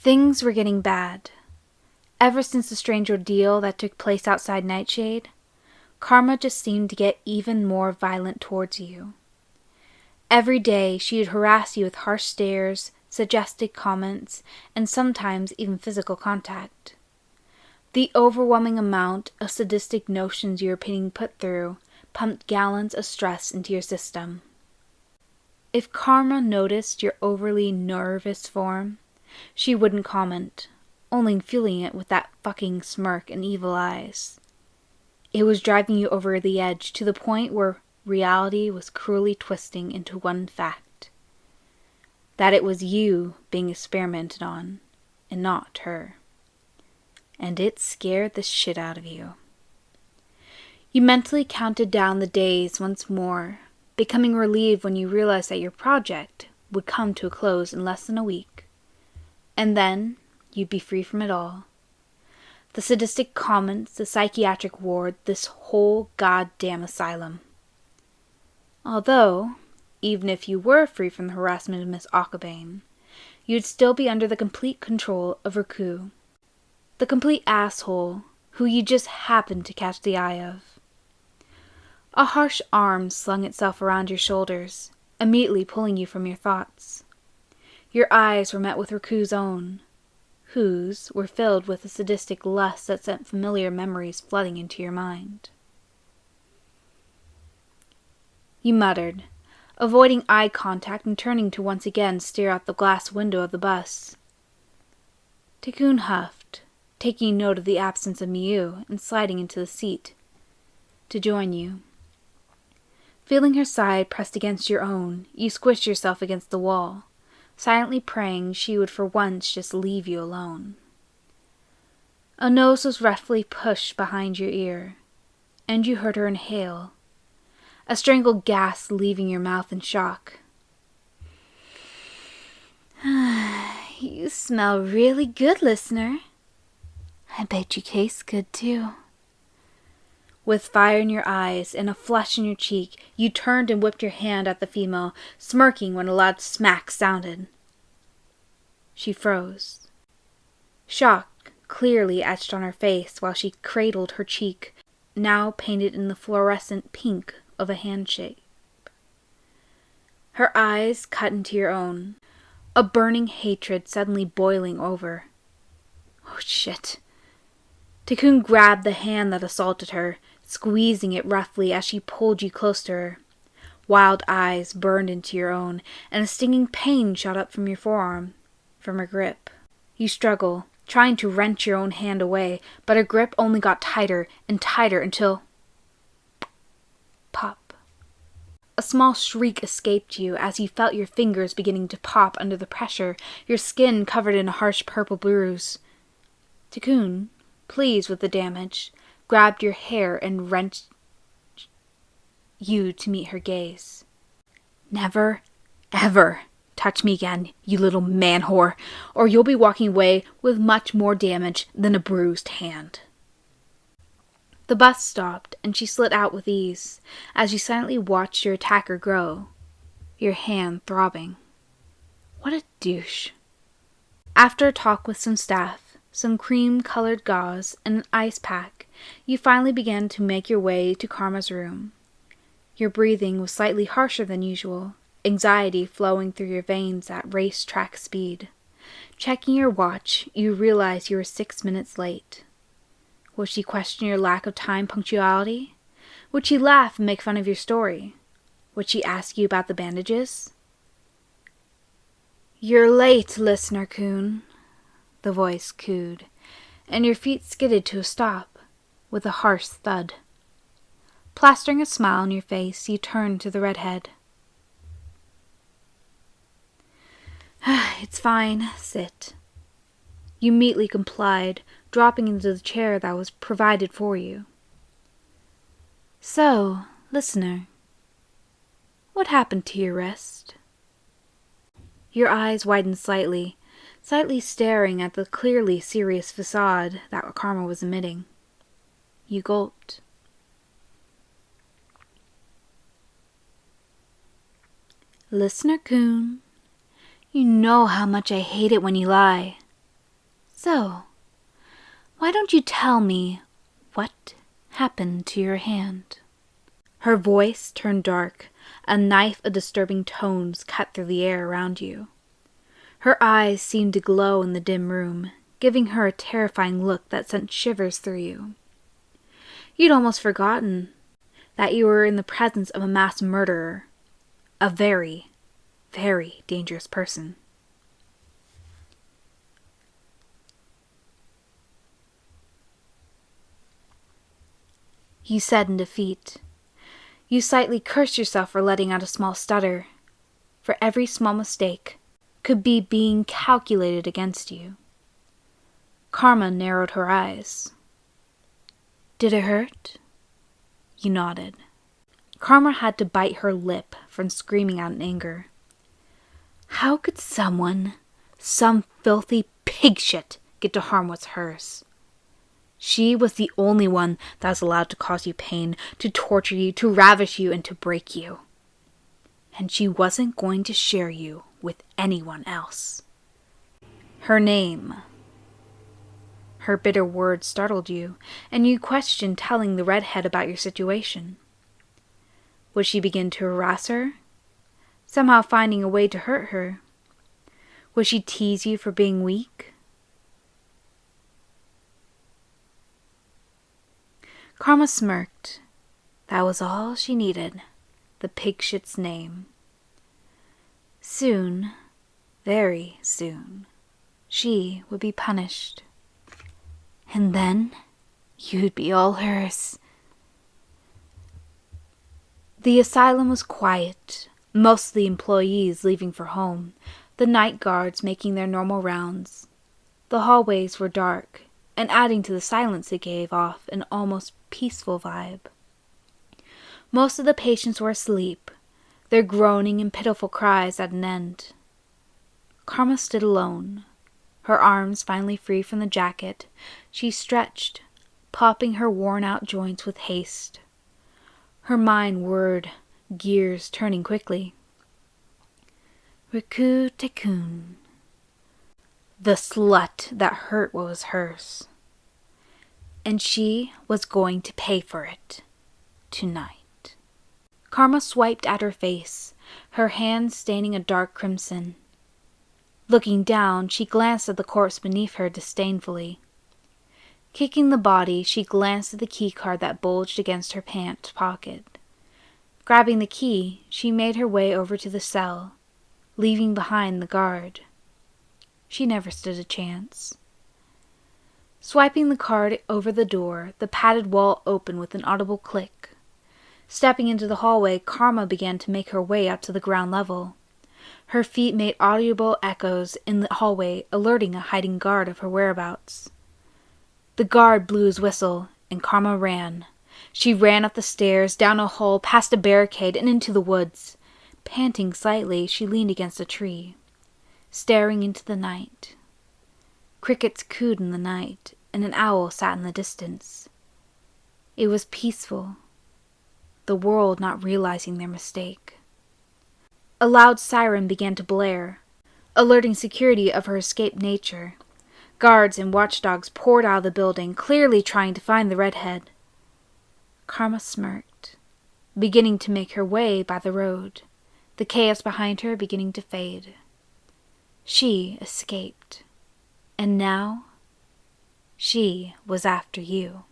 Things were getting bad. Ever since the strange ordeal that took place outside Nightshade, Karma just seemed to get even more violent towards you. Every day she would harass you with harsh stares, suggestive comments, and sometimes even physical contact. The overwhelming amount of sadistic notions you were being put through pumped gallons of stress into your system. If Karma noticed your overly nervous form, she wouldn't comment, only fueling it with that fucking smirk and evil eyes. It was driving you over the edge to the point where reality was cruelly twisting into one fact. That it was you being experimented on, and not her. And it scared the shit out of you. You mentally counted down the days once more, becoming relieved when you realized that your project would come to a close in less than a week. And then you'd be free from it all. The sadistic comments, the psychiatric ward, this whole goddamn asylum. Although, even if you were free from the harassment of Miss Akabane, you'd still be under the complete control of Raku, the complete asshole who you just happened to catch the eye of. A harsh arm slung itself around your shoulders, immediately pulling you from your thoughts. Your eyes were met with Raku's own, whose were filled with a sadistic lust that sent familiar memories flooding into your mind. You muttered, avoiding eye contact and turning to once again stare out the glass window of the bus. Takun huffed, taking note of the absence of Miu and sliding into the seat to join you. Feeling her side pressed against your own, you squished yourself against the wall, silently praying she would for once just leave you alone. A nose was roughly pushed behind your ear, and you heard her inhale, a strangled gasp leaving your mouth in shock. You smell really good, listener. I bet you taste good, too. With fire in your eyes and a flush in your cheek, you turned and whipped your hand at the female, smirking when a loud smack sounded. She froze. Shock clearly etched on her face while she cradled her cheek, now painted in the fluorescent pink of a handshake. Her eyes cut into your own, a burning hatred suddenly boiling over. Oh shit. Takun grabbed the hand that assaulted her, squeezing it roughly as she pulled you close to her. Wild eyes burned into your own, and a stinging pain shot up from your forearm, from her grip. You struggle, trying to wrench your own hand away, but her grip only got tighter and tighter until... pop. A small shriek escaped you as you felt your fingers beginning to pop under the pressure, your skin covered in a harsh purple bruise. Takun, pleased with the damage, grabbed your hair and wrenched you to meet her gaze. Never, ever touch me again, you little man-whore, or you'll be walking away with much more damage than a bruised hand. The bus stopped, and she slid out with ease, as you silently watched your attacker grow, your hand throbbing. What a douche. After a talk with some staff, some cream-colored gauze, and an ice pack, you finally began to make your way to Karma's room. Your breathing was slightly harsher than usual, anxiety flowing through your veins at racetrack speed. Checking your watch, you realized you were 6 minutes late. Would she question your lack of time punctuality? Would she laugh and make fun of your story? Would she ask you about the bandages? "You're late, listener-kun," the voice cooed, and your feet skidded to a stop, with a harsh thud. Plastering a smile on your face, you turned to the redhead. "It's fine. Sit." You immediately complied, dropping into the chair that was provided for you. "So, listener, what happened to your wrist?" Your eyes widened slightly staring at the clearly serious facade that Karma was emitting. You gulped. "Listener-kun, you know how much I hate it when you lie. So, why don't you tell me what happened to your hand?" Her voice turned dark. A knife of disturbing tones cut through the air around you. Her eyes seemed to glow in the dim room, giving her a terrifying look that sent shivers through you. You'd almost forgotten that you were in the presence of a mass murderer, a very, very dangerous person. You said in defeat. You slightly cursed yourself for letting out a small stutter, for every small mistake could be being calculated against you. Karma narrowed her eyes. "Did it hurt?" You nodded. Karma had to bite her lip from screaming out in anger. How could someone, some filthy pig shit, get to harm what's hers? She was the only one that was allowed to cause you pain, to torture you, to ravish you, and to break you. And she wasn't going to share you with anyone else. Her name. Her bitter words startled you, and you questioned telling the redhead about your situation. Would she begin to harass her, somehow finding a way to hurt her? Would she tease you for being weak? Karma smirked. That was all she needed, the pigshit's name. Soon, very soon, she would be punished. And then you'd be all hers. The asylum was quiet, most of the employees leaving for home, the night guards making their normal rounds. The hallways were dark, and adding to the silence it gave off an almost peaceful vibe. Most of the patients were asleep, their groaning and pitiful cries at an end. Karma stood alone, her arms finally free from the jacket. She stretched, popping her worn-out joints with haste. Her mind whirred, gears turning quickly. Raku Tekun. The slut that hurt what was hers. And she was going to pay for it. Tonight. Karma swiped at her face, her hands staining a dark crimson. Looking down, she glanced at the corpse beneath her disdainfully. Kicking the body, she glanced at the keycard that bulged against her pant pocket. Grabbing the key, she made her way over to the cell, leaving behind the guard. She never stood a chance. Swiping the card over the door, the padded wall opened with an audible click. Stepping into the hallway, Karma began to make her way out to the ground level. Her feet made audible echoes in the hallway, alerting a hiding guard of her whereabouts. The guard blew his whistle, and Karma ran. She ran up the stairs, down a hall, past a barricade, and into the woods. Panting slightly, she leaned against a tree, staring into the night. Crickets cooed in the night, and an owl sat in the distance. It was peaceful, the world not realizing their mistake. A loud siren began to blare, alerting security of her escaped nature. Guards and watchdogs poured out of the building, clearly trying to find the redhead. Karma smirked, beginning to make her way by the road, the chaos behind her beginning to fade. She escaped, and now she was after you.